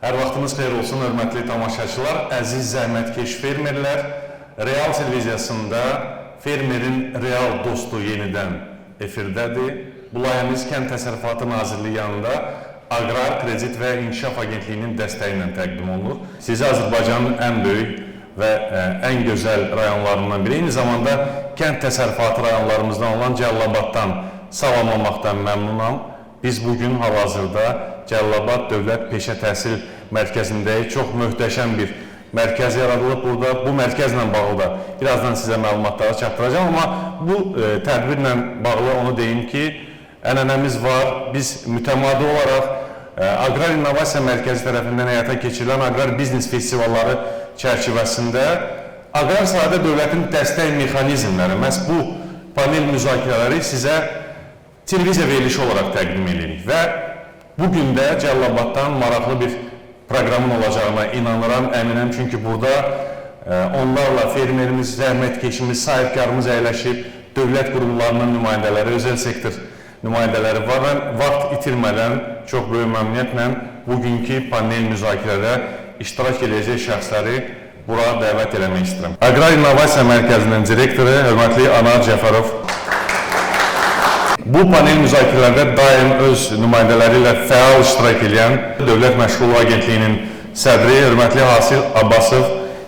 Hər vaxtınız xeyir olsun, hörmətli tamaşaçılar, əziz zəhmətkeş fermerlər. Real televiziyasında fermerin real dostu yenidən efirdədir. Bu layihəmiz Kənd Təsərrüfatı Nazirliyi yanında Aqrar Kredit və İnkişaf Agentliyinin dəstəyi ilə təqdim olunur. Sizi Azərbaycanın ən böyük və ən gözəl rayonlarından biri, eyni zamanda kənd təsərrüfatı rayonlarımızdan olan Cəlilabaddan salamlamaqdan məmnunam. Biz bugün hal-hazırda Cəlilabad Dövlət Peşə Təhsil Mərkəzindəyik. Çox möhtəşəm bir mərkəz yaradılıb burada. Bu mərkəzlə bağlı da birazdan sizə məlumatları çatdıracağım. Amma bu tədbirlə bağlı onu deyim ki, ənənəmiz var. Biz mütəmadi olaraq Aqrar İnnovasiya Mərkəzi tərəfindən həyata keçirilən Aqrar Biznes Festivalları çərçivəsində aqrar sahədə dövlətin dəstək mexanizmləri, məhz bu panel müzakirələri sizə televiziya verilişi olaraq təqdim edirik və bugün də Cəlilabaddan maraqlı bir proqramın olacağına inanıram, əminəm. Çünki burada onlarla fermerimiz, zəhmətkeşimiz, sahibkarımız əyləşib, dövlət qurumlarının nümayəndələri, özəl sektor nümayəndələri var və vaxt itirmədən çox böyük məmnuniyyətlə bugünkü panel müzakirədə iştirak edəcək şəxsləri bura dəvət eləmək istəyirəm. Aqrar İnnovasiya Mərkəzinin direktoru, hörmətli Anar Cəfərov. Bu panel müzakirələrdə daim öz nümayəndələri ilə fəal iştirak edən Dövlət Məşğulluq Agentliyinin sədri, hörmətli Hasil Abbasov,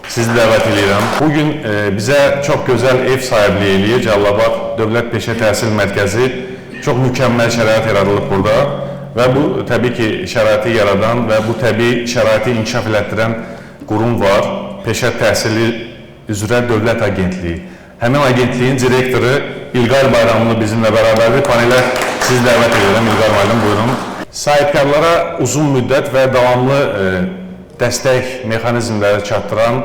sizi dəvət edirəm. Bugün bizə çox gözəl ev sahibliyi eləyir Cəlilabad Dövlət Peşə Təhsil Mərkəzi. Çox mükəmməl şərait yaradılıb burada və bu təbii ki, şəraiti yaradan və bu təbii şəraiti inkişaf elətdirən qurum var, Peşə Təhsili üzrə Dövlət Agentliyi. Həmin agentliyin direktoru İlqar Bayramlı bizimlə bərabərdir. Panelə sizi dəvət edirəm. İlqar müəllim, buyurun. Sahibkarlara uzun müddət və davamlı dəstək mexanizmləri çatdıran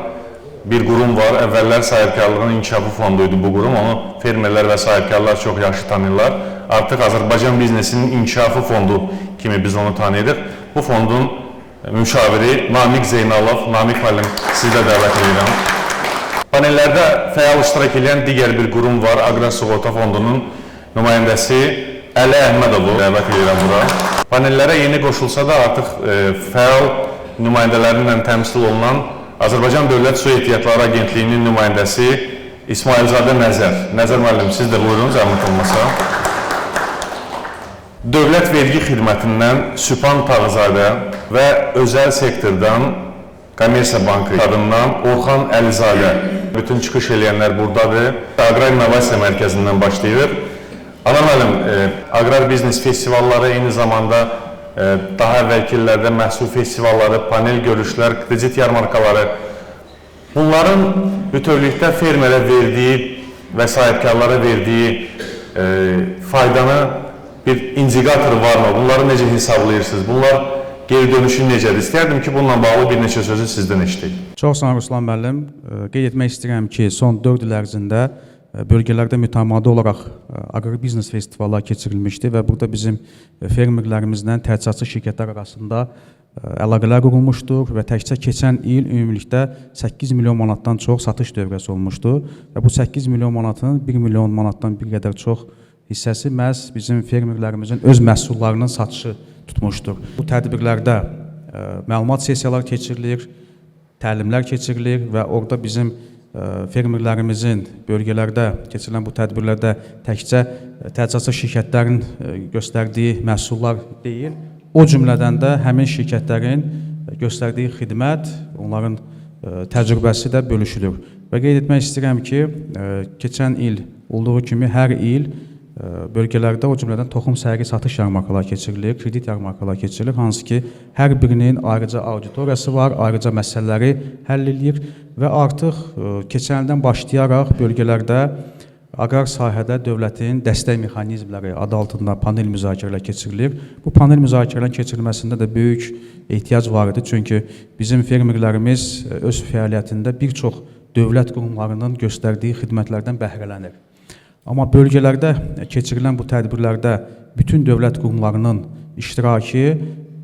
bir qurum var. Əvvəllər Sahibkarlığın İnkişafı Fonduydu bu qurum. Onu fermerlər və sahibkarlar çox yaxşı tanıyırlar. Artıq Azərbaycan Biznesinin İnkişafı Fondu kimi biz onu tanıyırıq. Bu fondun müşaviri Namiq Zeynalov. Namiq müəllim, sizi də dəvət edirəm. Panellərdə fəal iştirak edən digər bir qurum var, Aqrar Sığorta Fondunun nümayəndəsi Əli Əhmədovu dəvət edirəm bura. Panellərə yeni qoşulsa da artıq fəal nümayəndələrindən təmsil olunan Azərbaycan Dövlət Su Ehtiyatları Agentliyinin nümayəndəsi İsmailzadə Nəzər. Nəzər müəllim, siz də buyurun, zəhmət olmasa. Dövlət Vergi Xidmətindən Sübhan Tağızadə və özəl sektordan Kommersiya Bankı adından Orxan Əlizadə. Bütün çıxış eləyənlər buradadır. Aqrar İnnovasiya Mərkəzindən başlayır. Anar müəllim, Aqrar Biznes Festivalları, eyni zamanda daha əvvəlki illərdə məhsul festivalları, panel görüşlər, kredit yarmarkaları, bunların bütövlükdə fermerə verdiyi və sahibkarlara verdiyi faydanı bir indikatoru varmı? Bunları necə hesablayırsınız? Bunlar geri dönüşü necədir? İstəyərdim ki, bununla bağlı bir neçə sözü sizdən eşitdik. Çox sağ olun Ruslan müəllim. Qeyd etmək istəyirəm ki, son 4 il ərzində bölgələrdə mütəmadi olaraq Aqrar Biznes Festivalları keçirilmişdi və burada bizim fermerlərimizlə təchizatçı şirkətlər arasında əlaqələr qurulmuşdur və təkcə keçən il ümumilikdə 8 milyon manatdan çox satış dövrəsi olmuşdu və bu 8 milyon manatın 1 milyon manatdan bir qədər çox hissəsi məhz bizim fermerlərimizin öz məhsullarının satışı tutmuşdur. Bu tədbirlərdə məlumat sessiyaları keçirilir, təlimlər keçirilir və orada bizim fermerlərimizin bölgələrdə keçirilən bu tədbirlərdə təkcə təchizatçı şirkətlərin göstərdiyi məhsullar deyil, o cümlədən də həmin şirkətlərin göstərdiyi xidmət, onların təcrübəsi də bölüşülür. Və qeyd etmək istəyirəm ki, keçən il olduğu kimi hər il bölgələrdə o cümlədən toxum səhəri satış yarmarkaları keçirilir, kredit yarmarkaları keçirilir, hansı ki, hər birinin ayrıca auditoriyası var, ayrıca məsələləri həll edir və artıq keçən ildən başlayaraq bölgələrdə aqrar sahədə dövlətin dəstək mexanizmləri adı altında panel müzakirələr keçirilir. Bu panel müzakirələrin keçirilməsində də böyük ehtiyac var idi, çünki bizim fermerlərimiz öz fəaliyyətində bir çox dövlət qurumlarının göstərdiyi xidmətlərdən bəhrələnir. Amma bölgələrdə keçirilən bu tədbirlərdə bütün dövlət qurumlarının iştirakı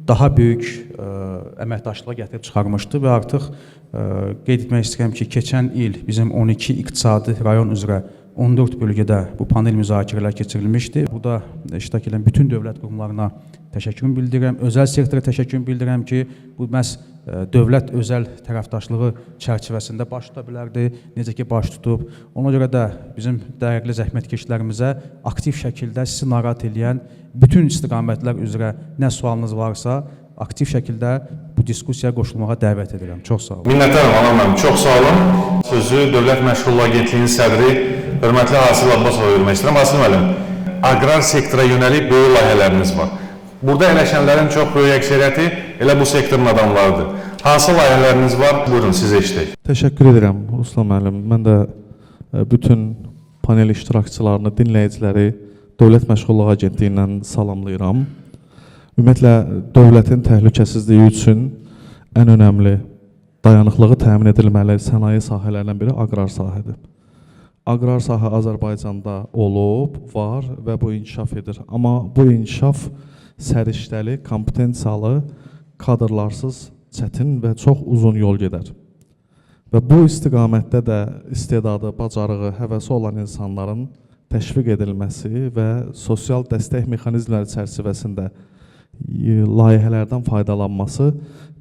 daha böyük əməkdaşlığa gətirib çıxarmışdı və artıq qeyd etmək istəyirəm ki, keçən il bizim 12 iqtisadi rayon üzrə 14 bölgədə bu panel müzakirələr keçirilmişdi. Burada iştirak edən bütün dövlət qurumlarına təşəkkür bildirirəm. Özəl sektora təşəkkür bildirirəm ki, bu məhz dövlət-özəl tərəfdaşlığı çərçivəsində baş tuta bilərdi. Necə ki, baş tutub. Ona görə də bizim dəyərli zəhmətkeşlərimizə aktiv şəkildə sizi narahat edən bütün istiqamətlər üzrə nə sualınız varsa, aktiv şəkildə bu diskusiyaya qoşulmağa dəvət edirəm. Çox sağ olun. Minnətdaram Alan müəllim, çox sağ olun. Sözü Dövlət Məşğulluq Agentliyinin sədri hörmətli Hasil Abbasova vermək istəyirəm. Hasil müəllim, aqrar sektora yönəlib böyük layihələriniz var. Burada ələşənlərin çox böyük əksəriyyəti elə bu sektorun adamlarıdır. Hansı layihələriniz var? Buyurun, sizə işləyək. Təşəkkür edirəm Ruslan müəllim. Mən də bütün panel iştirakçılarını, dinləyiciləri Dövlət Məşğulluq Agentliyindən salamlayıram. Ümumiyyətlə, dövlətin təhlükəsizliyi üçün ən önəmli dayanıqlığı təmin edilməli sənaye sahələrindən biri aqrar sahədir. Aqrar sahə Azərbaycanda olub, var və bu inkişaf edir. Amma bu inkişaf səriştəli, kompetensiyalı, kadrlarsız, çətin və çox uzun yol gedər. Və bu istiqamətdə də istedadı, bacarığı, həvəsi olan insanların təşviq edilməsi və sosial dəstək mexanizmləri çərçivəsində layihələrdən faydalanması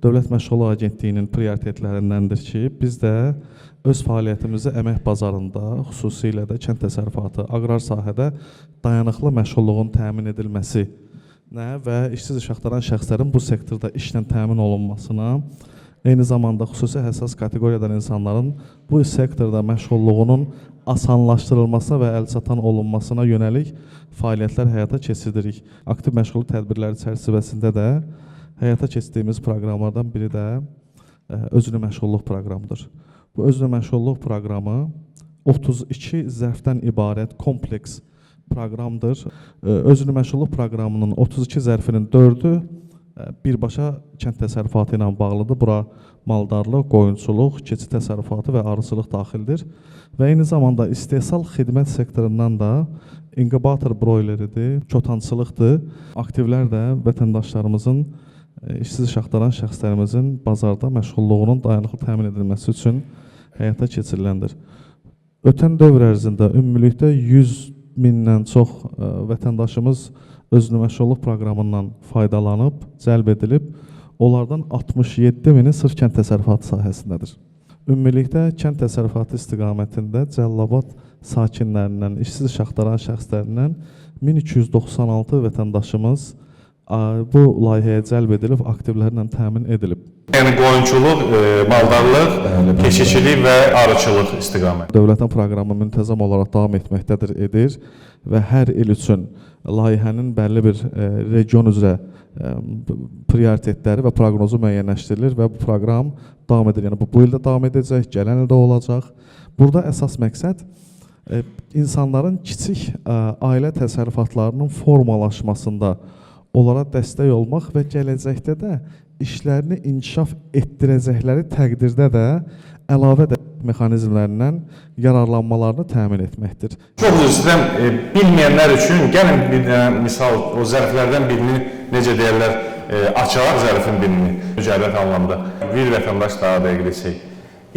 Dövlət Məşğulluq Agentliyinin prioritetlərindəndir ki, biz də öz fəaliyyətimizi əmək bazarında, xüsusilə də kənd təsərrüfatı, aqrar sahədə dayanıqlı məşğulluğun təmin edilməsinə və işsiz iş axtaran şəxslərin bu sektorda işlə təmin olunmasına, eyni zamanda xüsusi həssas kateqoriyadan insanların bu sektorda məşğulluğunun asanlaşdırılmasına və əlçatan olunmasına yönəlik fəaliyyətlər həyata keçiririk. Aktiv məşğulluq tədbirləri çərçivəsində də həyata keçirdiyimiz proqramlardan biri də özünü məşğulluq proqramıdır. Bu özünü məşğulluq proqramı 32 zərfdən ibarət kompleks proqramdır. Özünü məşğulluq proqramının 32 zərfinin 4-ü birbaşa kənd təsərrüfatı ilə bağlıdır. Bura maldarlıq, qoyunçuluq, keçi təsərrüfatı və arıçılıq daxildir. Və eyni zamanda istehsal xidmət sektorundan da inkubator broileridir, çotançılıqdır. Aktivlər də vətəndaşlarımızın, işsiz iş axtaran şəxslərimizin bazarda məşğulluğunun dayanıqlı təmin edilməsi üçün həyata keçiriləndir. Ötən dövr ərzində ümumilikdə 100 mindən çox vətəndaşımız özünü məşğulluq proqramından faydalanıb, cəlb edilib, onlardan 67 mini sırf kənd təsərrüfatı sahəsindədir. Ümumilikdə kənd təsərrüfatı istiqamətində Cəlilabad sakinlərindən, işsiz iş axtaran şəxslərindən 1296 vətəndaşımız bu layihəyə cəlb edilib, aktivlərlə təmin edilib. Yəni qoyunçuluq, maldarlıq, keçiçilik və arıçılıq istiqaməti. Dövlətin proqramı müntəzəm olaraq davam etməkdədir, edir və hər il üçün layihənin bəlli bir region üzrə prioritetləri və proqnozu müəyyənləşdirilir və bu proqram davam edir. Yəni bu ildə davam edəcək, gələn ildə olacaq. Burada əsas məqsəd insanların kiçik ailə təsərrüfatlarının formalaşmasında onlara dəstək olmaq və gələcəkdə də işlərini inkişaf etdirəcəkləri təqdirdə də əlavə də mexanizmlərindən yararlanmalarını təmin etməkdir. Çox üzr istəyirəm, bilməyənlər üçün gəlin bir misal o zərflərdən birini, necə deyərlər, açaq zərfin birini mücərrət anlamda. Bir vətəndaş daha dəqiq desək,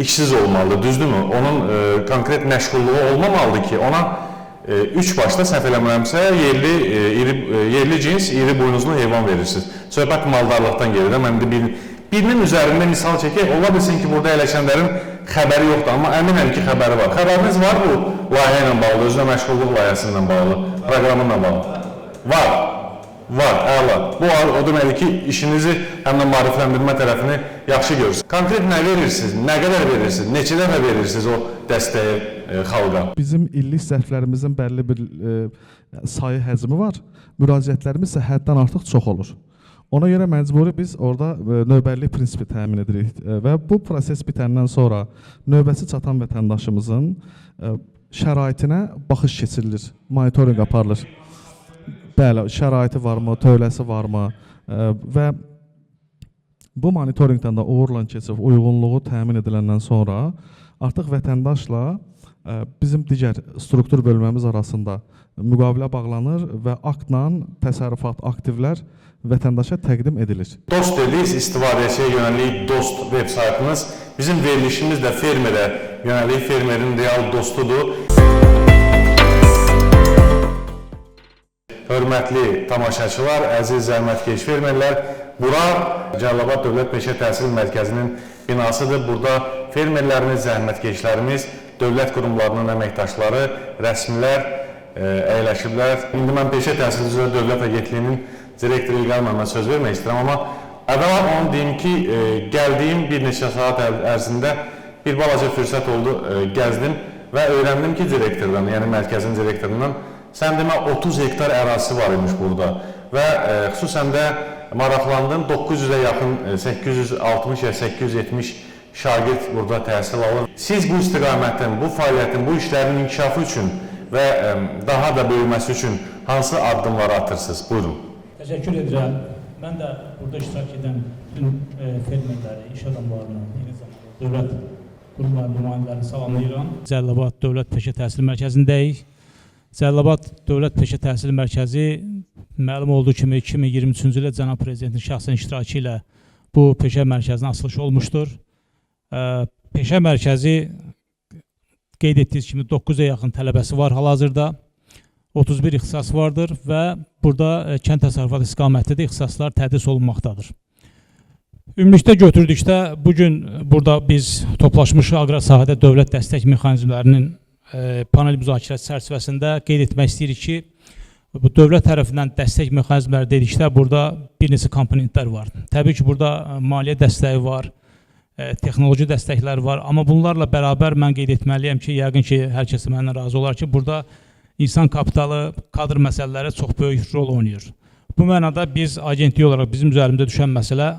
işsiz olmalıdır, düzdürmü? Onun konkret məşğulluğu olmamalıdır ki, ona üç başda səhv eləmirəmsə yerli cins, iri buynuzlu heyvan verirsiniz. Söhbət maldarlıqdan gelir. Mən də birinin üzərində misal çəkək, ola bilsin ki, burada ələşənlərin xəbəri yoxdur, amma əminəm ki, xəbəri var. Xəbəriniz var bu layihə ilə bağlı, özünə məşğulluq layihəsi ilə bağlı, proqramınla bağlı? Var, əla. Bu o deməkdir ki, işinizi həm də maarifləndirmə tərəfini yaxşı görürsünüz. Konkret nə verirsiniz, nə qədər verirsiniz, neçə dəfə verirsiniz o dəstəyi xalqa? Bizim illik zərflərimizin bəlli bir sayı həcmi var, müraciətlərimiz isə həddən artıq çox olur. Ona görə məcburi biz orada növbəllik prinsipi təmin edirik və bu proses bitəndən sonra növbəsi çatan vətəndaşımızın şəraitinə baxış keçirilir, monitorinq aparılır. Bəli, şəraiti varmı, tövləsi varmı və bu monitorinqdən də uğurla keçib uyğunluğu təmin ediləndən sonra artıq vətəndaşla bizim digər struktur bölməmiz arasında müqavilə bağlanır və aktla təsərrüfat aktivlər vətəndaşa təqdim edilir. Dost dediniz, istifadəçiyə yönəlik dost veb saytınız. Bizim verilişimiz də fermerə yönəlik fermerin real dostudur. hörmətli tamaşaçılar, əziz zəhmətkeş fermerlər, bura Cəlilabad Dövlət Peşə Təhsil Mərkəzinin binasıdır. Burada fermerlərimiz, zəhmətkeşlərimiz, dövlət qurumlarının əməkdaşları, rəsmilər əyləşiblər. İndi mən Peşə Təhsil üzrə Dövlət Agentliyinin direktoru İlqar müəllimə söz vermək istəyirəm, amma əvvəla onu deyim ki, gəldiyim bir neçə saat ərzində bir balaca fürsət oldu, gəzdim və öyrəndim ki, direktordan, yəni mərkəzin direktorundan, sən demə 30 hektar ərazisi var imiş burada və xüsusən də maraqlandım, 900-ə yaxın, 860 ya 870 şagird burada təhsil alır. Siz bu istiqamətin, bu fəaliyyətin, bu işlərin inkişafı üçün və daha da böyüməsi üçün hansı addımlar atırsınız? Buyurun. Təşəkkür edirəm. Mən də burada iştirak edən bütün fermerləri, iş adamlarını, eyni zamanda dövlət qurumları nümayəndələrini salamlayıram. Cəlilabad Dövlət Peşə Təhsil Mərkəzindəyik. Cəlilabad Dövlət Peşə Təhsil Mərkəzi məlum olduğu kimi 2023-cü ildə Cənab Prezidentin şəxsən iştirakı ilə bu peşə mərkəzinin açılışı olmuşdur. Peşə mərkəzi qeyd etdiyiniz kimi 900-ə yaxın tələbəsi var hal-hazırda. 31 ixtisas vardır və burada kənd təsərrüfatı istiqamətində də ixtisaslar tədris olunmaqdadır. Ümumilikdə götürdükdə bugün burada biz toplaşmış aqrar sahədə dövlət dəstək mexanizmlərinin panel müzakirəsi çərçivəsində qeyd etmək istəyirik ki, bu dövlət tərəfindən dəstək mexanizmləri dedikdə burada bir neçə komponentlər var. Təbii ki, burada maliyyə dəstəyi var, texnoloji dəstəklər var, amma bunlarla bərabər mən qeyd etməliyəm ki, yəqin ki, hər kəs mənimlə razı olar ki, burada insan kapitalı, kadr məsələləri çox böyük rol oynayır. Bu mənada biz agentlik olaraq bizim üzərimizdə düşən məsələ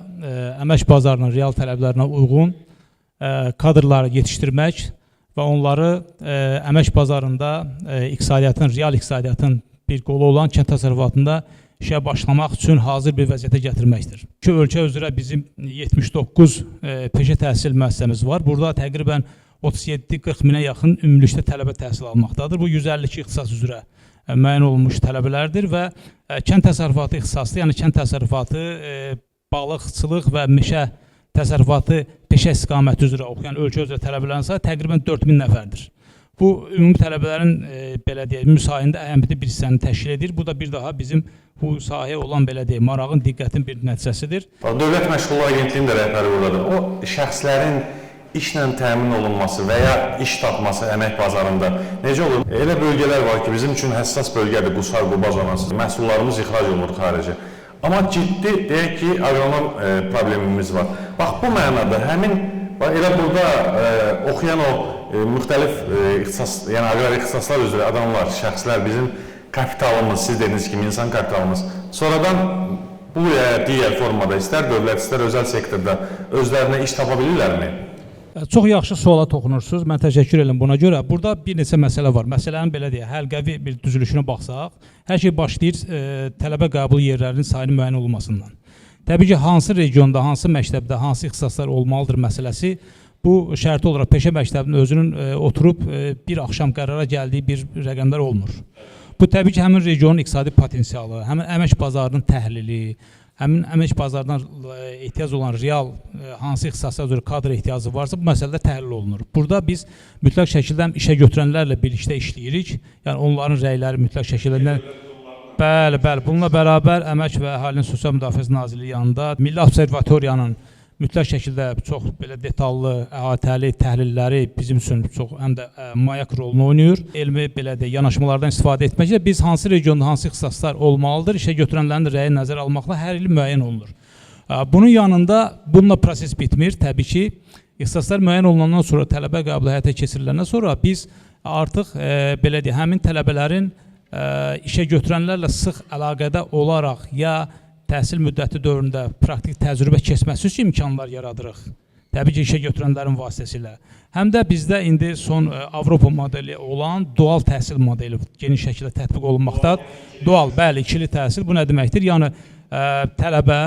əmək bazarının real tələblərinə uyğun kadrları yetişdirmək və onları əmək bazarında real iqtisadiyyatın bir qolu olan kənd təsərrüfatında işə başlamaq üçün hazır bir vəziyyətə gətirməkdir. Ölkə üzrə bizim 79 peşə təhsil müəssisəmiz var. Burada təqribən 37-40 minə yaxın ümumilikdə tələbə təhsil almaqdadır. Bu 152 ixtisas üzrə müəyyən olunmuş tələbələrdir və kənd təsərrüfatı ixtisaslı, yəni kənd təsərrüfatı, balıqçılıq və meşə təsərrüfatı peşə istiqaməti üzrə oxuyan ölkə üzrə tələbələrin sayı təqribən 4000 nəfərdir. Bu ümumi tələbələrin belə deyək, müsahibində əhəmiyyətli bir hissəni təşkil edir. Bu da bir daha bizim bu sahəyə olan belə deyək, marağın, diqqətin bir nəticəsidir. Dövlət Məşğulluq Agentliyinin də rəhbəri buradadır. O şəxslərin işlə təmin olunması və ya iş tapması əmək bazarında necə olur? Elə bölgələr var ki, bizim üçün həssas bölgədir Qusar-Quba zonası. Məhsullarımız ixrac olunur xaricə. Amma ciddi deyək ki, aqronom problemimiz var. Bax, bu mənada həmin elə burada oxuyan o müxtəlif ixtisas, yəni aqrar ixtisaslar üzrə adamlar, şəxslər, bizim kapitalımız, siz dediniz kimi insan kapitalımız sonradan bu digər formada istər dövlət, istər özəl sektorda özlərinə iş tapa bilirlərmi? Çox yaxşı suala toxunursunuz. Mən təşəkkür edirəm buna görə. Burada bir neçə məsələ var. Məsələnin belə deyək, həlqəvi bir düzülüşünə baxsaq, hər şey başlayır tələbə qəbul yerlərinin sayının müəyyən olunmasından. Təbii ki, hansı regionda, hansı məktəbdə, hansı ixtisaslar olmalıdır məsələsi bu şərti olaraq peşə məktəbinin özünün oturub bir axşam qərara gəldiyi bir rəqəmlər olmur. Bu təbii ki, həmin regionun iqtisadi potensialı, həmin əmək bazarının təhlili, həmin əmək bazarından ehtiyac olan real hansı ixtisaslar üzrə kadr ehtiyacı varsa bu məsələdə təhlil olunur. Burada biz mütləq şəkildə işə götürənlərlə birlikdə işləyirik. Yəni onların rəyləri mütləq şəkildə Bəli. Bununla bərabər Əmək və Əhalinin Sosial Müdafiəsi Nazirliyi yanında Milli Observatoriyanın mütləq şəkildə çox belə detallı, əhatəli təhlilləri bizim üçün çox həm də mayak rolunu oynayır. Elmi belə də yanaşmalardan istifadə etməklə biz hansı regionda hansı ixtisaslar olmalıdır, işə götürənlərin rəyi nəzərə almaqla hər il müəyyən olunur. Bunun yanında bununla proses bitmir. Təbii ki, ixtisaslar müəyyən olunandan sonra tələbə qəbulu həyata keçiriləndən sonra biz artıq belə deyək, həmin tələbələrin işə götürənlərlə sıx əlaqədə olaraq ya təhsil müddəti dövründə praktik təcrübə keçməsi üçün imkanlar yaradırıq. Təbii ki, işə götürənlərin vasitəsilə. Həm də bizdə indi son Avropa modeli olan dual təhsil modeli geniş şəkildə tətbiq olunmaqdadır. Dual, bəli, ikili təhsil bu nə deməkdir? Yəni tələbə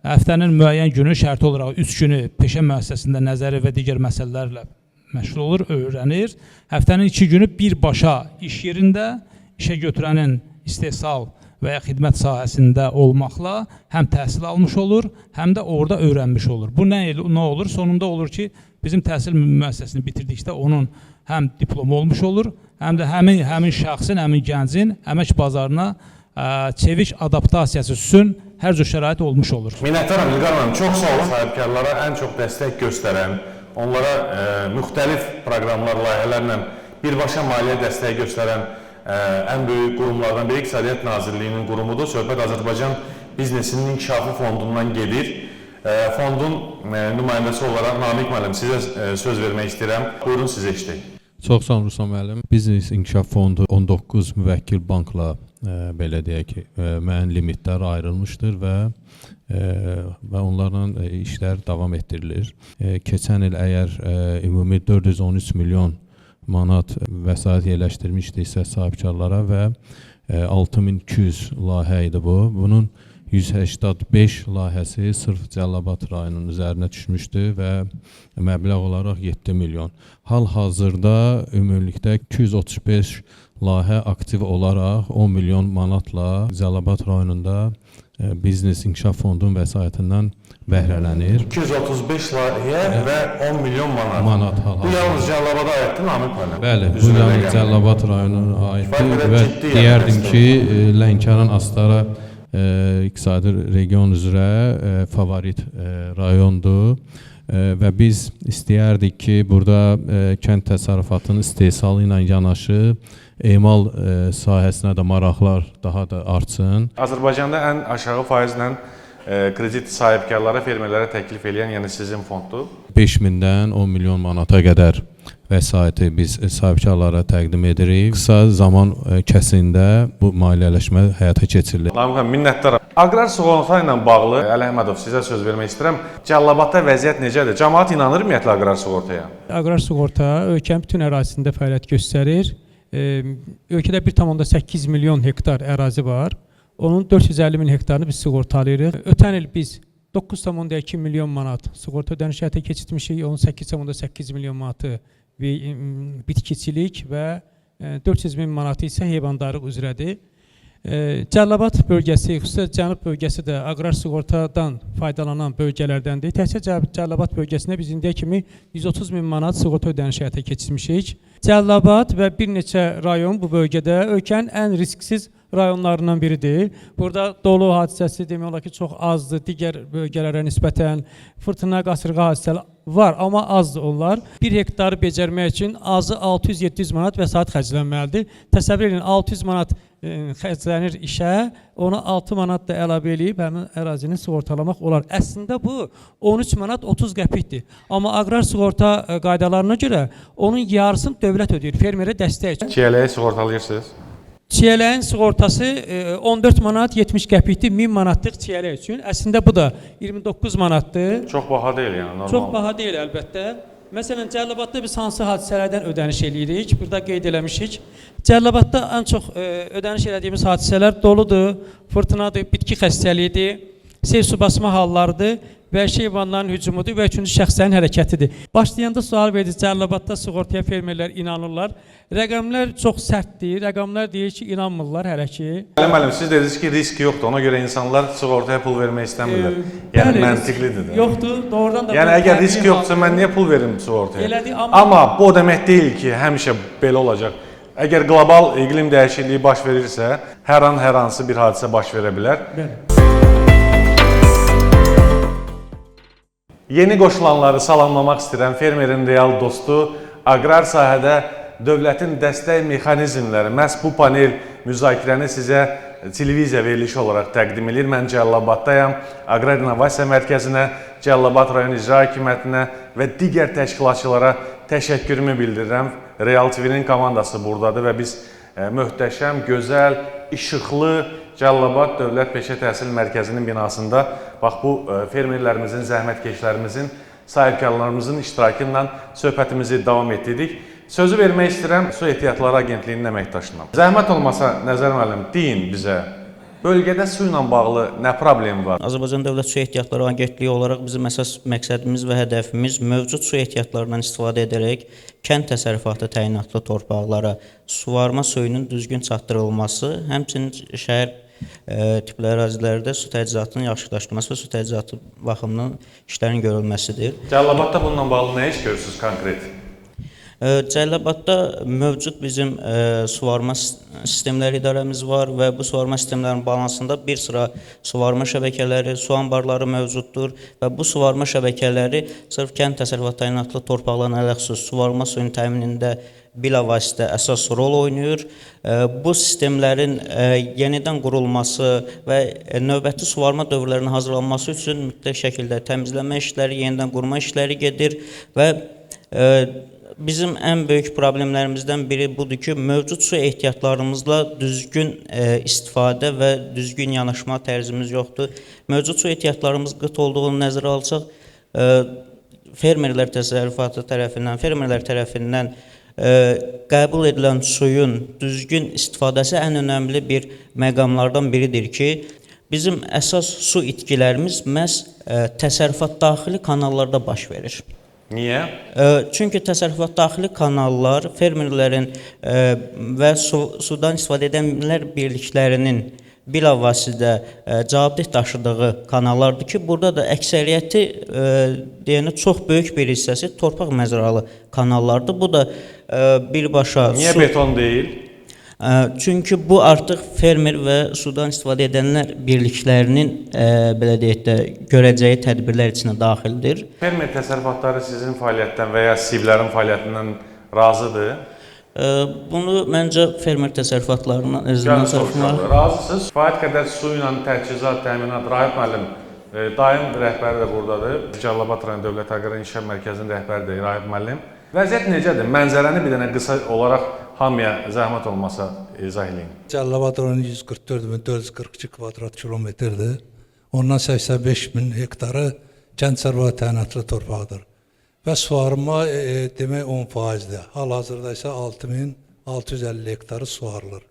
həftənin müəyyən günü şərti olaraq 3 günü peşə müəssisəsində nəzəri və digər məsələlərlə məşğul olur, öyrənir. Həftənin 2 günü birbaşa iş yerində işə götürənin istehsal və ya xidmət sahəsində olmaqla həm təhsil almış olur, həm də orada öyrənmiş olur. Bu nə olur? Sonunda olur ki, bizim təhsil müəssisəsini bitirdikdə onun həm diplomu olmuş olur, həm də həmin şəxsin, həmin gəncin əmək bazarına çevik adaptasiyası üçün hər cür şərait olmuş olur. Minnətdaram İlqar müəllim, çox sağ olun. Sahibkarlara ən çox dəstək göstərən, onlara müxtəlif proqramlar, layihələrlə birbaşa maliyyə dəstəyi göstərən ən böyük qurumlardan biri İqtisadiyyat Nazirliyinin qurumudur. Söhbət Azərbaycan Biznesinin İnkişafı Fondundan gedir. Fondun nümayəndəsi olaraq Namiq müəllim sizə söz vermək istəyirəm. Buyurun sizə işləyək. Çox sağ olun Ruslan müəllim. Biznes İnkişaf Fondu 19 müvəkkil bankla belə deyək ki, müəyyən limitlər ayrılmışdır və onlarla işlər davam etdirilir. Keçən il əgər ümumi 413 milyon manat vəsait yerləşdirmişdiksə sahibkarlara və 6200 layihə idi bu. Bunun 185 layihəsi sırf Cəlilabad rayonunun üzərinə düşmüşdü və məbləğ olaraq 7 milyon. Hal-hazırda ümumilikdə 235 layihə aktiv olaraq 10 milyon manatla Cəlilabad rayonunda Biznes İnkişaf Fondunun vəsaitindən bəhrələnir. 235 layihə və 10 milyon manat. Hal-hazırda. Bu yalnız Cəlilabada aiddir Namiq müəllim? Bəli, bu yalnız Cəlilabad rayonuna aiddir və deyərdim ki, Lənkəran Astara iqtisadi region üzrə favorit rayondur və biz istəyərdik ki, burada kənd təsərrüfatının istehsalı ilə yanaşı emal sahəsinə də maraqlar daha da artsın. Azərbaycanda ən aşağı faizlə kredit sahibkarlara, fermerlərə təklif edən, yəni sizin fonddur. 5000-dən 10 milyon manata qədər vəsaiti biz sahibkarlara təqdim edirik. Qısa zaman kəsiyində bu maliyyələşmə həyata keçirilir. Namiq müəllim, minnətdaram. Aqrar sığorta ilə bağlı Əli Əhmədov sizə söz vermək istəyirəm. Cəlilabadda vəziyyət necədir? Cəmaət inanır ümumiyyətlə aqrar sığortaya? Aqrar sığorta ölkənin bütün ərazisində fəaliyyət göstərir. Ölkədə 1,8 milyon hektar ərazi var. Onun 450 min hektarını biz sığortalayırıq. Ötən il biz 9,2 milyon manat sığorta ödənişi həyata keçirmişik. Onun 8,8 milyon manatı bitkiçilik və 400 min manatı isə heyvandarlıq üzrədir. Cəlilabad bölgəsi, xüsusilə Cənub bölgəsi də aqrar sığortadan faydalanan bölgələrdəndir. Təkcə Cəlilabad bölgəsində biz indiyə kimi 130 min manat sığorta ödənişi həyata keçirmişik. Cəlilabad və bir neçə rayon bu bölgədə ölkənin ən risksiz rayonlarından biridir. Burada dolu hadisəsi demək olar ki, çox azdır. Digər bölgələrə nisbətən fırtına, qasırğa hadisələri var, amma azdır onlar. 1 hektarı becərmək üçün azı 600-700 manat vəsait xərclənməlidir. Təsəvvür edin, 600 manat xərclənir işə, ona 6 manat da əlavə edib həmin ərazini sığortalamaq olar. Əslində bu 13 manat 30 qəpikdir. Amma aqrar sığorta qaydalarına görə onun yarısını dövlət ödəyir, fermerə dəstək üçün. Çiyələyi sığortalayırsınız? Çiyələyin sığortası 14 manat 70 qəpikdir, 1000 manatlıq çiyələk üçün. Əslində bu da 29 manatdır. Çox baha deyil yəni, normal. Çox baha deyil əlbəttə. Məsələn, Cəlilabadda biz hansı hadisələrdən ödəniş eləyirik? Burada qeyd eləmişik. Cəlilabadda ən çox ödəniş elədiyimiz hadisələr doludur, fırtınadır, bitki xəstəliyidir, sel su basma hallarıdır, vəhşi heyvanların hücumudur və üçüncü şəxslərin hərəkətidir. Başlayanda sual verdik, Cəlilabadda sığortaya fermerlər inanırlar. Rəqəmlər çox sərtdir, rəqəmlər deyir ki, inanmırlar hələ ki. Əli müəllim, siz dediniz ki, risk yoxdur, ona görə insanlar sığortaya pul vermək istəmirlər. Yəni məntiqlidir də. Yoxdur, doğrudan da. Yəni əgər risk yoxdursa, mən niyə pul verim sığortaya? Elədir, amma bu o demək deyil ki, həmişə belə olacaq. Əgər qlobal iqlim dəyişikliyi baş verirsə, hər an hər hansı bir hadisə baş verə bilər. Yeni qoşulanları salamlamaq istəyirəm. Fermerin real dostu, aqrar sahədə dövlətin dəstək mexanizmləri, məhz bu panel müzakirəni sizə televiziya verilişi olaraq təqdim edir. Mən Cəlilabaddayam, Aqrar İnnovasiya Mərkəzinə, Cəlilabad rayon icra hakimiyyətinə və digər təşkilatçılara təşəkkürümü bildirirəm. Real TV-nin komandası buradadır və biz möhtəşəm, gözəl, işıqlı Cəlilabad Dövlət Peşə Təhsil Mərkəzinin binasında bax bu fermerlərimizin, zəhmətkeşlərimizin, sahibkarlarımızın iştirakı ilə söhbətimizi davam etdirdik. Sözü vermək istəyirəm Su Ehtiyatları Agentliyinin əməkdaşına. Zəhmət olmasa, Nəzər müəllim, deyin bizə, bölgədə su ilə bağlı nə problem var? Azərbaycan Dövlət Su Ehtiyatları Agentliyi olaraq bizim əsas məqsədimiz və hədəfimiz mövcud su ehtiyatlarından istifadə edərək kənd təsərrüfatı təyinatlı torpaqlara suvarma suyunun düzgün çatdırılması, həmçinin şəhər tipli ərazilərdə su təchizatının yaxşılaşdırılması və su təchizatı baxımından işlərin görülməsidir. Cəlilabadda bununla bağlı nə iş görürsünüz konkret? Cəlilabadda mövcud bizim suvarma sistemləri idarəmiz var və bu suvarma sistemlərinin balansında bir sıra suvarma şəbəkələri, su anbarları mövcuddur və bu suvarma şəbəkələri sırf kənd təsərrüfatı təyinatlı torpaqların ələxüsus suvarma suyunun təminində bilavasitə əsas rol oynayır. Bu sistemlərin yenidən qurulması və növbəti suvarma dövrlərinin hazırlanması üçün mütləq şəkildə təmizləmə işləri, yenidən qurma işləri gedir və bizim ən böyük problemlərimizdən biri budur ki, mövcud su ehtiyatlarımızla düzgün istifadə və düzgün yanaşma tərzimiz yoxdur. Mövcud su ehtiyatlarımız qıt olduğunu nəzərə alsaq, fermerlər təsərrüfatı tərəfindən, fermerlər tərəfindən qəbul edilən suyun düzgün istifadəsi ən önəmli bir məqamlardan biridir ki, bizim əsas su itkilərimiz məhz təsərrüfat daxili kanallarda baş verir. Niyə? Çünki təsərrüfat daxili kanallar fermerlərin və sudan istifadə edənlər birliklərinin bilavasitə cavabdeh daşıdığı kanallardır ki, burada da əksəriyyəti deyəni çox böyük bir hissəsi torpaq məzralı kanallardır. Bu da birbaşa Niyə beton deyil? Çünki bu artıq fermer və sudan istifadə edənlər birliklərinin belə deyək də görəcəyi tədbirlər içinə daxildir. Fermer təsərrüfatları sizin fəaliyyətdən və ya SİB-lərin fəaliyyətindən razıdır? Bunu məncə fermer təsərrüfatlarından özündən soruşmaq. Razısınız. Kifayət qədər su ilə təchizat, təminat, Rahib müəllim, daim rəhbəri də buradadır. Cəlilabad rayon Dövlət Aqrar İnkişaf Mərkəzinin rəhbəridir Rahib müəllim. Vəziyyət necədir? Mənzərəni bir dənə qısa olaraq hamıya zəhmət olmasa izah edin. Cəlilabad rayonu 144.442 kvadrat kilometrdir. Ondan 85.000 hektarı kənd təsərrüfatı təyinatlı torpaqdır. Və suvarma demək 10%-dir. Hal-hazırda isə 6.650 hektarı suvarılır.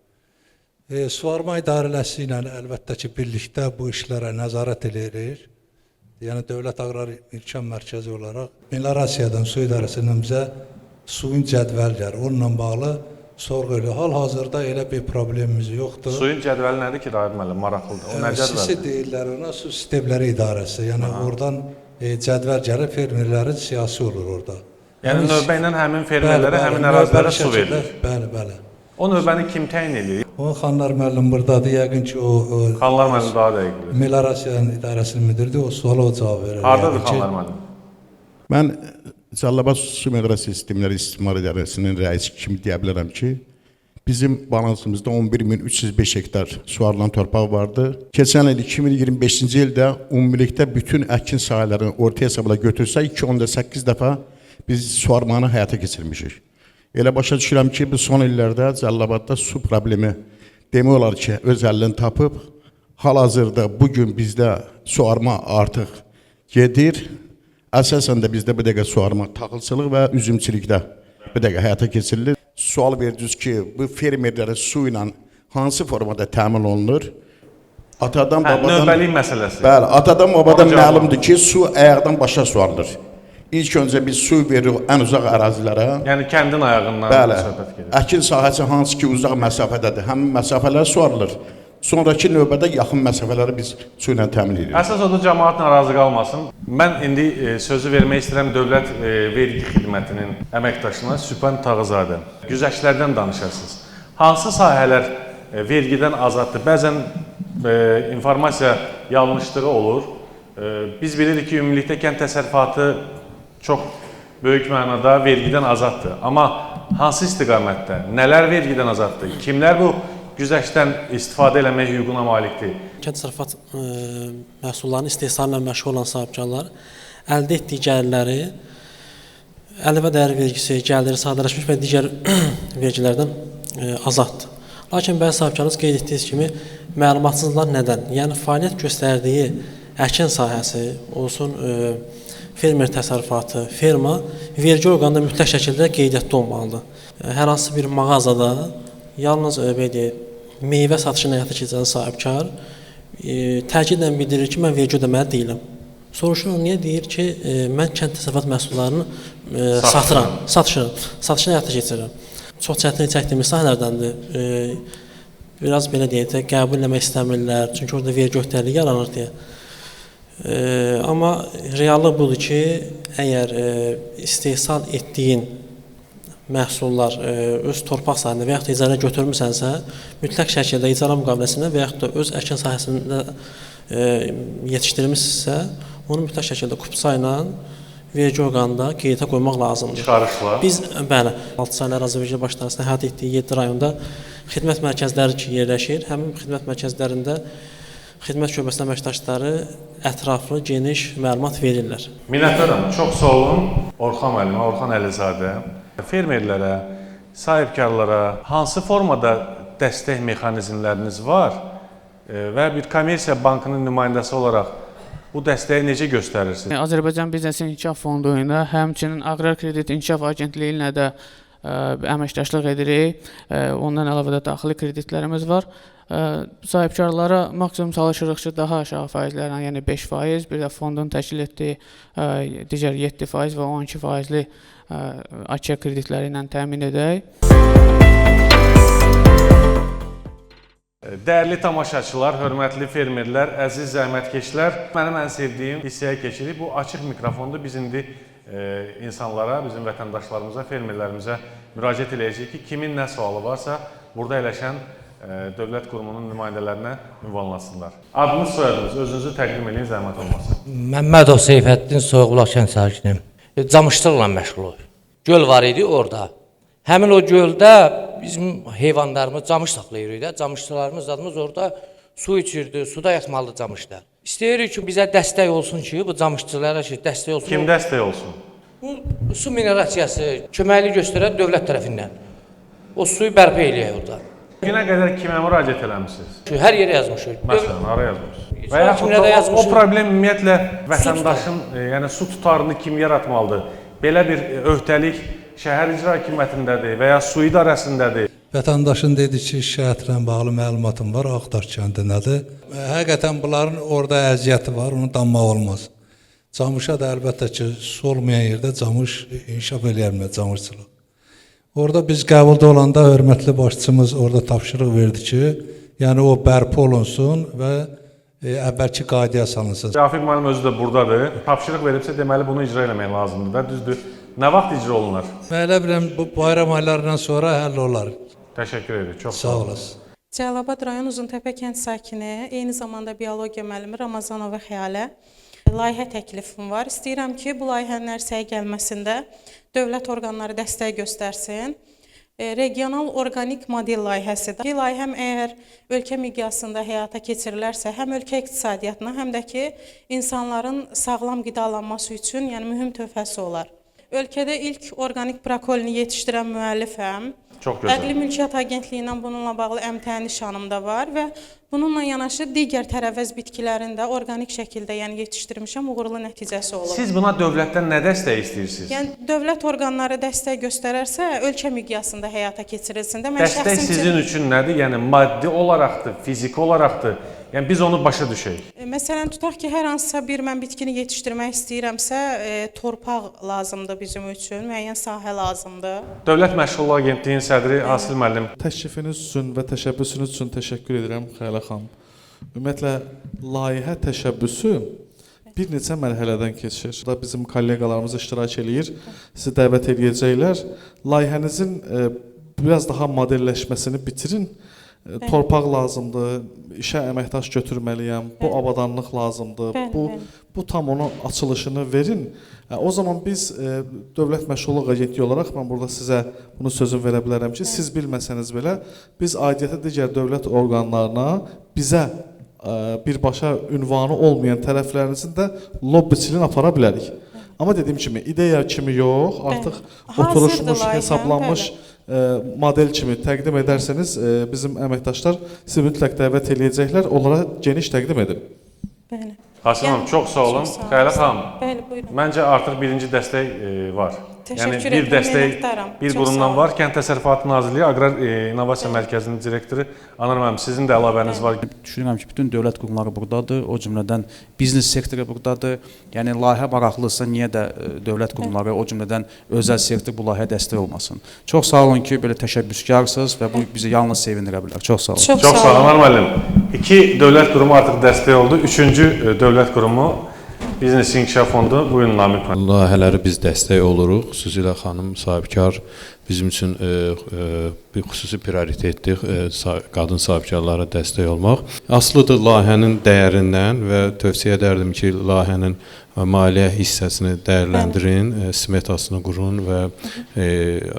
Suvarma idarələri ilə əlbəttə ki, birlikdə bu işlərə nəzarət edirik. Yəni Dövlət Aqrar İnkişaf Mərkəzi olaraq Melorasiyadan su idarəsindən bizə suyun cədvəl gəlir. Onunla bağlı sorğu edilir. Hal-hazırda elə bir problemimiz yoxdur. Suyun cədvəli nədir ki, Rahib müəllim? Maraqlıdır. O nə Sisi cədvəldir? deyirlər ona, su sistemləri idarəsi. Yəni oradan cədvəl gəlir, fermerlərin siyasi olur orada. Yəni növbə ilə həmin fermerlərə, həmin ərazilərə su verilir. Bəli. O növbəni kim təyin edir? O Xanlar müəllim buradadır. Yəqin ki, o Xanlar müəllim daha dəqiq bilir. Melorasiyanın idarəsinin müdiridir. O suala o cavab verir. Hardadır Xanlar müəllim? Mən Cəlilabad Su Miqrasiya Sistemləri İstismar İdarəsinin rəisi kimi deyə bilərəm ki, bizim balansımızda 11.305 hektar suvarılan torpaq vardı. Keçən il 2025-ci ildə ümumilikdə bütün əkin sahələrini orta hesabla götürsək 2.8 dəfə biz suvarmanı həyata keçirmişik. Elə başa düşürəm ki, bu son illərdə Cəlilabadda su problemi demək olar ki, öz həllini tapıb, hal-hazırda bugün bizdə suvarma artıq gedir. Əsasən də bizdə bu dəqiqə suvarma taxılçılıq və üzümçilikdə bu dəqiqə həyata keçirilir. Sual verdiniz ki, bu fermerlərə su ilə hansı formada təmin olunur? Atadan, babadan... Növbəlik məsələsi. Bəli, atadan, babadan məlumdur ki, su ayaqdan başa suvarılır. İlk öncə biz su veririk ən uzaq ərazilərə. Yəni kəndin ayağından söhbət gedir. Əkin sahəsi hansı ki uzaq məsafədədir, həmin məsafələr suvarılır. Sonraki növbədə yaxın məsafələri biz su ilə təmin edirik. Əsas odur cəmaət narazı qalmasın. Mən indi sözü vermək istəyirəm Dövlət Vergi Xidmətinin əməkdaşına Sübhan Tağızadə. Güzəştlərdən danışarsınız. Hansı sahələr vergidən azaddır? Bəzən informasiya yanlışlığı olur. Biz bilirik ki, ümumilikdə kənd təsərrüfatı çox böyük mənada vergidən azaddır. Amma hansı istiqamətdə? Nələr vergidən azaddır? Kimlər bu güzəştdən istifadə eləmək hüququna malikdir? Kənd təsərrüfat məhsullarının istehsalı ilə məşğul olan sahibkarlar əldə etdiyi gəlirləri əlavə dəyər vergisi, gəliri sadələşmiş və digər vergilərdən azaddır. Lakin bəzi sahibkarlar qeyd etdiyiniz kimi məlumatsızlar nədən? Yəni fəaliyyət göstərdiyi əkin sahəsi olsun, fermer təsərrüfatı, ferma vergi orqanında mütləq şəkildə qeydiyyatda olmalıdır. Hər hansı bir mağazada yalnız meyvə satışını həyata keçirən sahibkar təkidlə bildirir ki, mən vergi ödəməli deyiləm. Soruşuram, niyə deyir ki, mən kənd təsərrüfat məhsullarını satışını həyata keçirirəm. Çox çətinlik çəkdiyimiz sahələrdəndir. Biraz belə deyək də, qəbul eləmək istəmirlər, çünki orada vergi öhdəliyi yaranır deyə. Amma reallıq budur ki, əgər istehsal etdiyin məhsullar öz torpaq sahəsində və yaxud da icarə götürmüsənsə, mütləq şəkildə icara müqaviləsində və yaxud da öz əkin sahəsində yetişdirmisinizsə, onu mütləq şəkildə kupça ilə vergi orqanında qeydə qoymaq lazımdır. Çıxarışla. Biz bəli, 6 saylı ərazi vergi başlanğıcında həyata etdiyi 7 rayonda xidmət mərkəzləri yerləşir. Həmin xidmət mərkəzlərində xidmət şöbəsinin əməkdaşları ətraflı, geniş məlumat verirlər. Minnətdaram. Çox sağ olun. Orxan müəllimə, Orxan Əlizadə. Fermerlərə, sahibkarlara hansı formada dəstək mexanizmləriniz var və bir kommersiya bankının nümayəndəsi olaraq bu dəstəyi necə göstərirsiniz? Azərbaycan Biznes İnkişaf Fondu ilə həmçinin Aqrar Kredit İnkişaf Agentliyi ilə də əməkdaşlıq edirik. Ondan əlavə də daxili kreditlərimiz var. Sahibkarlara maksimum çalışırıq ki, daha aşağı faizlərlə, yəni 5%, bir də fondun təşkil etdiyi digər 7% və 12%li AÇK kreditləri ilə təmin edək. Dəyərli tamaşaçılar, hörmətli fermerlər, əziz zəhmətkeşlər, mənim ən sevdiyim hissəyə keçirik. Bu açıq mikrofonda biz indi insanlara, bizim vətəndaşlarımıza, fermerlərimizə müraciət edəcəyik ki, kimin nə sualı varsa, burada əyləşən dövlət qurumunun nümayəndələrinə ünvanlasınlar. Adınız, soyadınız, özünüzü təqdim edin, zəhmət olmasın. Məmmədov Seyfəddin, Soyuqbulaq kənd sakinim. Camışdırla məşğul. Göl var idi orada. Həmin o göldə bizim heyvanlarımız camış saxlayırıq da. Camışçılarımız adımız orada su içirdi, suda yatmalı camışlar. İstəyirik ki, bizə dəstək olsun ki, bu camışçılara dəstək olsun. Kim dəstək olsun? Bu su minerasiyası köməkli göstərən dövlət tərəfindən. O suyu bərpa eləyək orada. Günə qədər kimə müraciət eləmişsiniz? Hər yerə yazmışıq. Məsələn, hara yazmışsınız? Və yaxud o problem ümumiyyətlə vətəndaşın, yəni su tutarını kim yaratmalıdır? Belə bir öhdəlik şəhər icra hakimiyyətindədir və ya su idarəsindədir. Vətəndaşın dediyi ki, şikayətlə bağlı məlumatım var, Ağdaş kəndindədir. Həqiqətən bunların orada əziyyəti var, onu danmaq olmaz. Camışa da əlbəttə ki, su olmayan yerdə camış inkişaf eləyərmə, camışçılıq. Orada biz qəbulda olanda hörmətli başçımız orada tapşırıq verdi ki, yəni o bərpa olunsun və əvvəlki qaydaya salınsın. Rafiq müəllim özü də buradadır. Tapşırıq veribsə, deməli bunu icra eləmək lazımdır da, düzdür. Nə vaxt icra olunur? Mən elə biləm, bu bayram aylarından sonra həll olar. Təşəkkür edirik, çox sağ olasın. Cəlilabad rayon Uzuntəpə kənd sakini, eyni zamanda biologiya müəllimi Ramazanova Xəyalə layihə təklifim var. İstəyirəm ki, bu layihənin ərsəyə gəlməsində dövlət orqanları dəstək göstərsin. Regional orqanik model layihəsidir. Layihəm əgər ölkə miqyasında həyata keçirilərsə, həm ölkə iqtisadiyyatına, həm də ki, insanların sağlam qidalanması üçün mühüm töhfəsi olar. Ölkədə ilk orqanik brokolini yetişdirən müəllifəm. Çox gözəl. Əqli Mülkiyyət Agentliyi ilə bununla bağlı əmtəyi nişanım da var və bununla yanaşı digər tərəvəz bitkilərini də orqanik şəkildə yetişdirmişəm, uğurlu nəticəsi olub. Siz buna dövlətdən nə dəstək istəyirsiniz? Yəni dövlət orqanları dəstək göstərərsə, ölkə miqyasında həyata keçirilsin. Dəstək sizin üçün nədir? Yəni maddi olaraqdır, fiziki olaraqdır. Yəni biz onu başa düşək. Məsələn, tutaq ki, hər hansısa bir mən bitkini yetişdirmək istəyirəmsə, torpaq lazımdır bizim üçün, müəyyən sahə lazımdır. Dövlət Məşğulluq Agentliyinin sədri Asil müəllim. Təklifiniz üçün və təşəbbüsünüz üçün təşəkkür edirəm Xəyalə xanım. Ümumiyyətlə layihə təşəbbüsü bir neçə mərhələdən keçir. Burada bizim kolleqalarımız iştirak eləyir, sizi dəvət edəcəklər. Layihənizin biraz daha modelləşməsini bitirin. Torpaq lazımdır, işə əməkdaş götürməliyəm, bu avadanlıq lazımdır, bu tam onun açılışını verin. O zaman biz Dövlət Məşğulluq Agentliyi olaraq mən burada sizə bunu sözün verə bilərəm ki, siz bilməsəniz belə biz aidiyyəti digər dövlət orqanlarına bizə birbaşa ünvanı olmayan tərəflərinizin də lobbiçiliğini apara bilərik. Amma dediyim kimi ideya kimi yox, artıq oturuşmuş, hesablanmış model kimi təqdim edərsəniz, bizim əməkdaşlar sizi mütləq dəvət edəcəklər, onlara geniş təqdim edin. Bəli. Hasim xanım, çox sağ olun. Xəyalə xanım, Bəli, buyurun. məncə artıq birinci dəstək var. Təşəkkür bir dəstək minnətdaram. bir qurumdan var. Kənd Təsərrüfatı Nazirliyi Aqrar İnnovasiya Mərkəzinin direktoru Anar müəllim, sizin də əlavəniz var. Düşünürəm ki, bütün dövlət qurumları buradadır, o cümlədən biznes sektoru buradadır. Yəni layihə maraqlısa niyə də dövlət qurumları, o cümlədən özəl sektor bu layihəyə dəstək olmasın. Çox sağ olun ki, belə təşəbbüskarsınız və bu bizi yalnız sevindirə bilər. Çox sağ olun. Çox sağ olun Anar müəllim. 2 dövlət qurumu artıq dəstək oldu. 3-cü dövlət qurumu Biznes İnkişaf Fondu, buyurun Namiq müəllim. Layihələri biz dəstək oluruq. Xüsusilə xanım sahibkar bizim üçün bir xüsusi prioritetdir, qadın sahibkarlara dəstək olmaq. Aslıdır layihənin dəyərindən və tövsiyə edərdim ki, layihənin maliyyə hissəsini dəyərləndirin, smetasını qurun və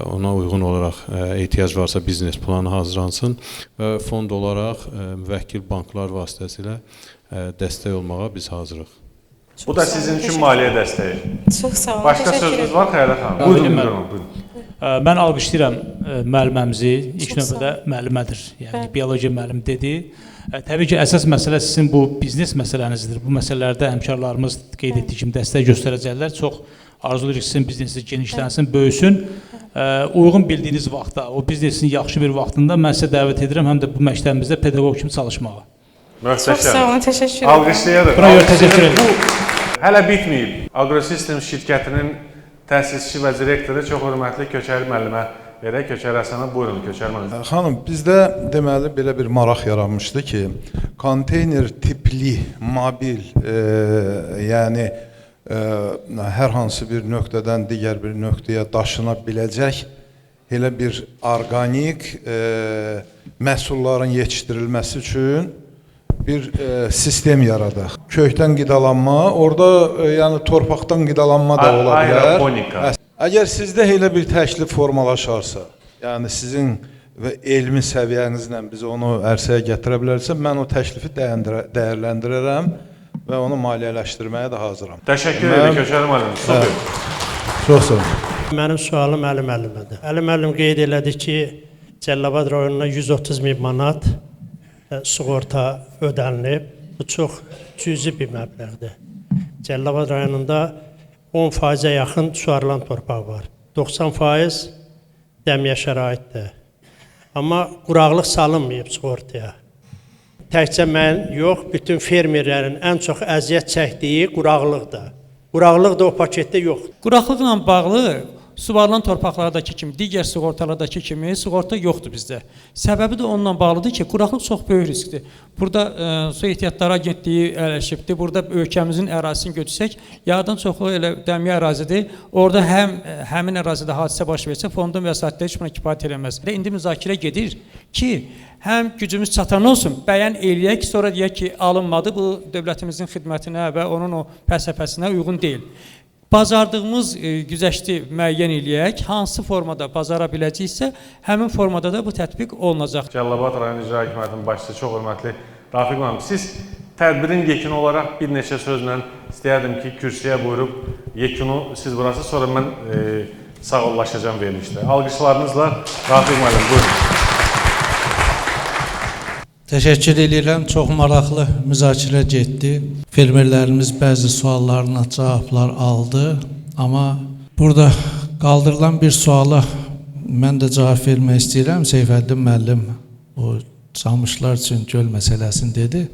ona uyğun olaraq ehtiyac varsa biznes planı hazırlansın və fond olaraq müvəkkil banklar vasitəsilə dəstək olmağa biz hazırıq. Bu da sizin üçün maliyyə dəstəyi. Çox sağ olun. Başqa sözünüz var Xəyalət xanım? Buyurun. Mən alqışlayıram müəlliməmizi. İlk növbədə müəllimədir. Yəni biologiya müəllimi dedi. Təbii ki, əsas məsələ sizin bu biznes məsələnizdir. Bu məsələlərdə həmkarlarımız qeyd etdiyi kimi dəstək göstərəcəklər. Çox arzulayırıq sizin biznesiniz genişlənsin, böyüsün. Uyğun bildiyiniz vaxtda, o biznesin yaxşı bir vaxtında mən sizə dəvət edirəm, həm də bu məktəbimizdə pedaqoq kimi çalışmağa. Möhtəşəm. Çox sağ olun, təşəkkür edirəm. Alqışlayarıq. Buna görə təşəkkür edirəm. Hələ bitməyib. Agrosistem şirkətinin təsisçi və direktoru çox hörmətli Köçəri müəllimə verək. Köçəri Həsənə, buyurun Köçəri müəllim. Xanım, bizdə deməli belə bir maraq yaranmışdı ki, konteyner tipli, mobil, yəni hər hansı bir nöqtədən digər bir nöqtəyə daşına biləcək elə bir orqanik məhsulların yetişdirilməsi üçün bir sistem yaradıq. Kökdən qidalanma, orada yəni torpaqdan qidalanma da ola bilər. Aeroponika. Əgər sizdə elə bir təklif formalaşarsa, yəni sizin və elmi səviyyənizlə biz onu ərsəyə gətirə bilərsə, mən o təklifi dəyərləndirərəm və onu maliyyələşdirməyə də hazıram. Təşəkkür edirəm Köçəri müəllim. Çox sağ olun. Mənim sualım Əli müəllimədir. Əli müəllim qeyd elədi ki, Cəlilabad rayonuna 130 min manat sığorta ödənilib. Bu çox cüzi bir məbləğdir. Cəlilabad rayonunda 10%-ə yaxın suvarılan torpaq var. 90% dəmiyə şəraitdir. Amma quraqlıq salınmayıb sığortaya. Təkcə mən yox, bütün fermerlərin ən çox əziyyət çəkdiyi quraqlıqdır. Quraqlıq da o paketdə yoxdur. Quraqlıqla bağlı suvarılan torpaqlardakı kimi, digər sığortalardakı kimi sığorta yoxdur bizdə. Səbəbi də onunla bağlıdır ki, quraqlıq çox böyük riskdir. Burada Su Ehtiyatları Agentliyi əlləşibdir. Burada ölkəmizin ərazisini götürsək, yağdan çoxlu elə dəmiyə ərazidir. Orada həmin ərazidə hadisə baş versə, fondun vəsaitləri heç buna kifayət eləməz. İndi müzakirə gedir ki, həm gücümüz çatan olsun, bəyan eləyək, sonra deyək ki, alınmadı, bu dövlətimizin xidmətinə və onun o fəlsəfəsinə uyğun deyil. Bazardığımız güzəşti müəyyən eləyək, hansı formada bazara biləcəksə, həmin formada da bu tətbiq olunacaq. Cəlilabad rayon İcra Hakimiyyətinin başçısı çox hörmətli Rafiq müəllim, siz tədbirin yekunu olaraq bir neçə sözlə istəyərdim ki, kürsüyə buyurub yekunu siz burası, sonra mən sağollaşacağım verilişdə. Alqışlarınızla Rafiq müəllim, buyurun. Təşəkkür edirəm. Çox maraqlı müzakirə getdi. Fermerlərimiz bəzi suallarına cavablar aldı. Amma burada qaldırılan bir suala mən də cavab vermək istəyirəm. Seyfəddin müəllim o camışlar üçün göl məsələsini dedi.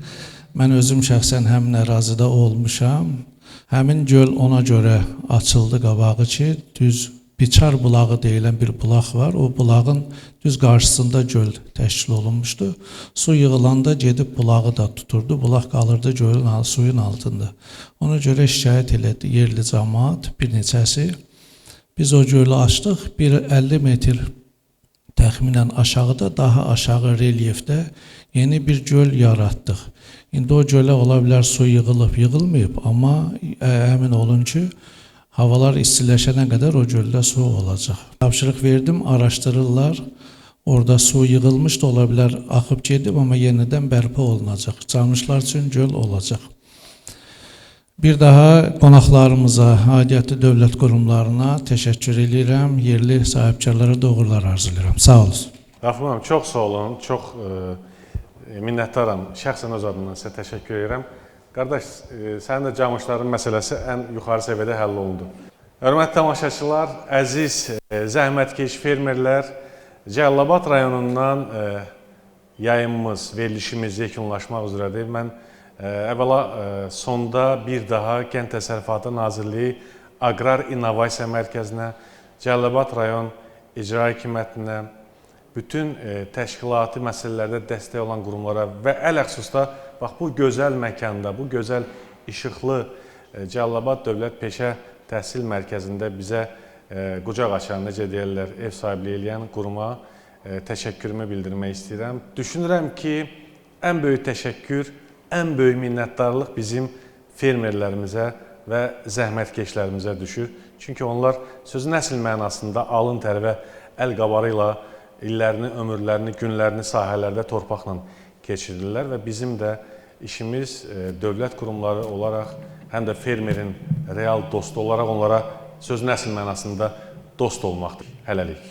Mən özüm şəxsən həmin ərazidə olmuşam. Həmin göl ona görə açıldı qabağı ki, düz Biçar bulağı deyilən bir bulaq var. O bulağın düz qarşısında göl təşkil olunmuşdu. Su yığılanda gedib bulağı da tuturdu. Bulaq qalırdı gölün suyun altında. Ona görə şikayət elədi yerli cəmaət bir neçəsi. Biz o gölü açdıq. Bir 50 metr təxminən aşağıda, daha aşağı relyefdə yeni bir göl yaratdıq. İndi o gölə ola bilər su yığılıb, yığılmayıb. Amma əmin olun ki, havalar istiləşənə qədər o göldə su olacaq. Tapşırıq verdim, araşdırırlar. Orada su yığılmış da ola bilər, axıb gedib, amma yenidən bərpa olunacaq. Camışlar üçün göl olacaq. Bir daha qonaqlarımıza, aidiyyatlı dövlət qurumlarına təşəkkür edirəm. Yerli sahibkarlara doğrular arzulayıram. Sağ olun. Rafiq müəllim, çox sağ olun, çox minnətdaram. Şəxsən öz adımdan sizə təşəkkür edirəm. Qardaş, sənin də camışların məsələsi ən yuxarı səviyyədə həll olundu. Hörmətli tamaşaçılar, əziz zəhmətkeş fermerlər, Cəlilabad rayonundan yayımımız, verilişimiz yekunlaşmaq üzrədir. Mən əvvəla sonda bir daha Kənd Təsərrüfatı Nazirliyi Aqrar İnnovasiya Mərkəzinə, Cəlilabad rayon İcra Hakimiyyətinə, bütün təşkilati məsələlərdə dəstək olan qurumlara və ələxüsusda bax bu gözəl məkanda, bu gözəl işıqlı Cəlilabad Dövlət Peşə Təhsil Mərkəzində bizə qucaq açan, necə deyirlər, ev sahibliyi eləyən quruma təşəkkürümü bildirmək istəyirəm. Düşünürəm ki, ən böyük təşəkkür, ən böyük minnətdarlıq bizim fermerlərimizə və zəhmətkeşlərimizə düşür. Çünki onlar sözün əsl mənasında alın təri və əl qabarı ilə illərini, ömürlərini, günlərini sahələrdə torpaqla keçirirlər və bizim də işimiz dövlət qurumları olaraq, həm də fermerin real dostu olaraq onlara sözün əsl mənasında dost olmaqdır. Hələlik.